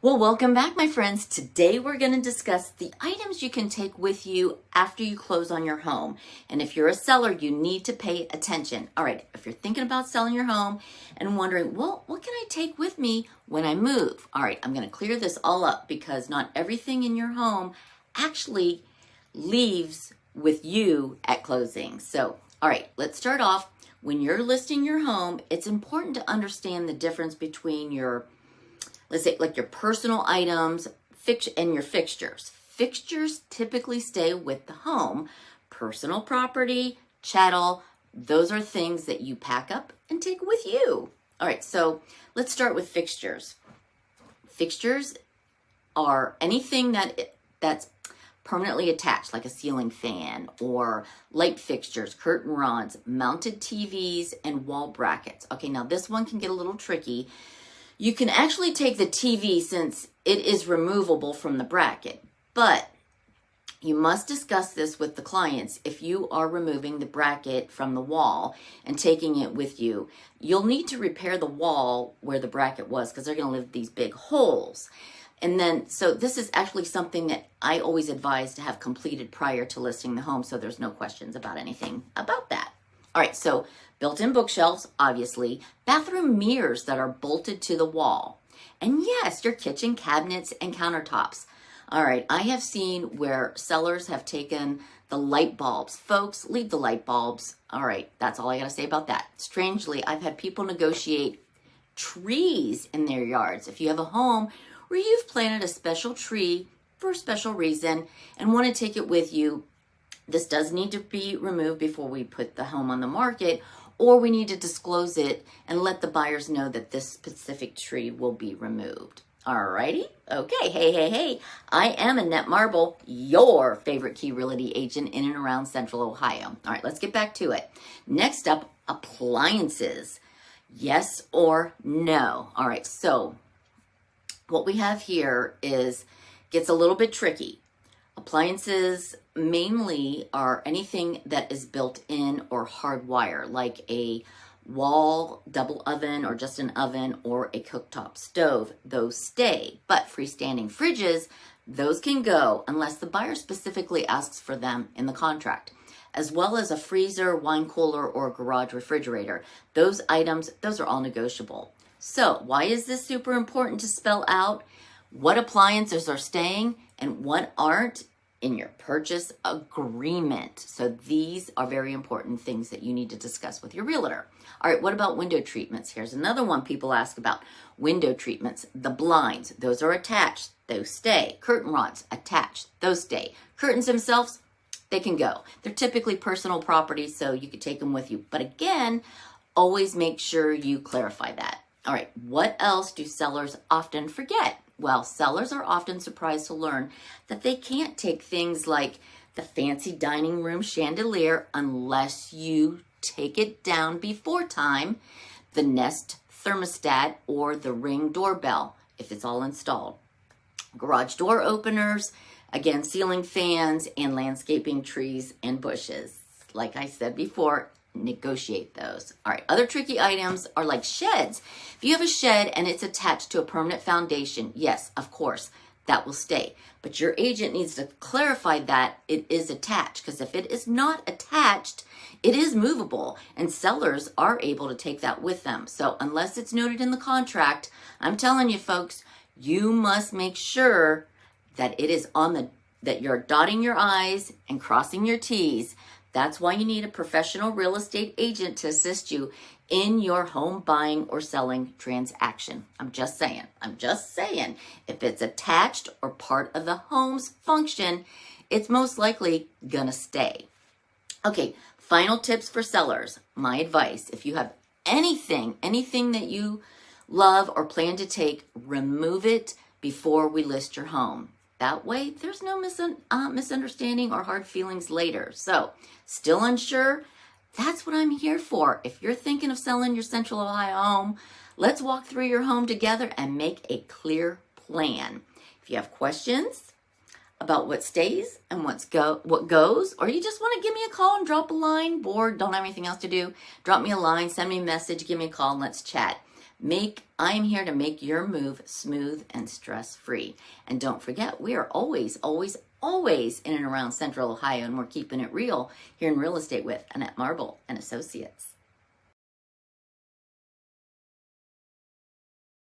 Well, welcome back, my friends. Today we're going to discuss the items you can take with you after you close on your home. And if you're a seller, you need to pay attention. All right, if you're thinking about selling your home and wondering, well, what can I take with me when I move? All right, I'm going to clear this all up because not everything in your home actually leaves with you at closing. So, all right, let's start off. When you're listing your home, it's important to understand the difference between your, let's say, like your personal items and your fixtures. Fixtures typically stay with the home. Personal property, chattel, those are things that you pack up and take with you. All right, so let's start with fixtures. Fixtures are anything that's permanently attached, like a ceiling fan or light fixtures, curtain rods, mounted TVs, and wall brackets. Okay, now this one can get a little tricky. You can actually take the TV since it is removable from the bracket, but you must discuss this with the clients. If you are removing the bracket from the wall and taking it with you, you'll need to repair the wall where the bracket was because they're going to leave these big holes. And then, so this is actually something that I always advise to have completed prior to listing the home so there's no questions about anything about that. All right, so built-in bookshelves, obviously, bathroom mirrors that are bolted to the wall, and yes, your kitchen cabinets and countertops. All right, I have seen where sellers have taken the light bulbs. Folks, leave the light bulbs. All right, that's all I gotta say about that. Strangely, I've had people negotiate trees in their yards. If you have a home where you've planted a special tree for a special reason and want to take it with you, this does need to be removed before we put the home on the market, or we need to disclose it and let the buyers know that this specific tree will be removed. Alrighty? Okay, hey. I am Annette Marble, your favorite Key Realty agent in and around Central Ohio. All right, let's get back to it. Next up, appliances. Yes or no? All right, so what we have here gets a little bit tricky. Appliances mainly are anything that is built in or hardwire, like a wall double oven or just an oven or a cooktop stove. Those stay, but freestanding fridges, those can go unless the buyer specifically asks for them in the contract, as well as a freezer, wine cooler, or garage refrigerator. Those items, those are all negotiable. So why is this super important to spell out what appliances are staying and what aren't in your purchase agreement? So these are very important things that you need to discuss with your realtor. All right, what about window treatments? Here's another one people ask about. Window treatments, the blinds, those are attached, those stay. Curtain rods, attached, those stay. Curtains themselves, they can go. They're typically personal property, so you could take them with you. But again, always make sure you clarify that. All right, what else do sellers often forget? Well, sellers are often surprised to learn that they can't take things like the fancy dining room chandelier unless you take it down before time, the Nest thermostat, or the Ring doorbell if it's all installed. Garage door openers, again, ceiling fans, and landscaping trees and bushes. Like I said before, negotiate those. All right, other tricky items are like sheds. If you have a shed and it's attached to a permanent foundation, yes, of course, that will stay. But your agent needs to clarify that it is attached, because if it is not attached, it is movable, and sellers are able to take that with them. So unless it's noted in the contract, I'm telling you folks, you must make sure that it is that you're dotting your I's and crossing your T's. That's why you need a professional real estate agent to assist you in your home buying or selling transaction. I'm just saying. If it's attached or part of the home's function, it's most likely gonna stay. Okay, final tips for sellers. My advice, if you have anything that you love or plan to take, remove it before we list your home. That way, there's no misunderstanding or hard feelings later. So, still unsure? That's what I'm here for. If you're thinking of selling your Central Ohio home, let's walk through your home together and make a clear plan. If you have questions about what stays and what goes, or you just want to give me a call and drop a line, bored, don't have anything else to do, drop me a line, send me a message, give me a call, and let's chat. I'm here to make your move smooth and stress-free. And don't forget, we are always, always, always in and around Central Ohio, and we're keeping it real here in real estate with Annette Marble and Associates.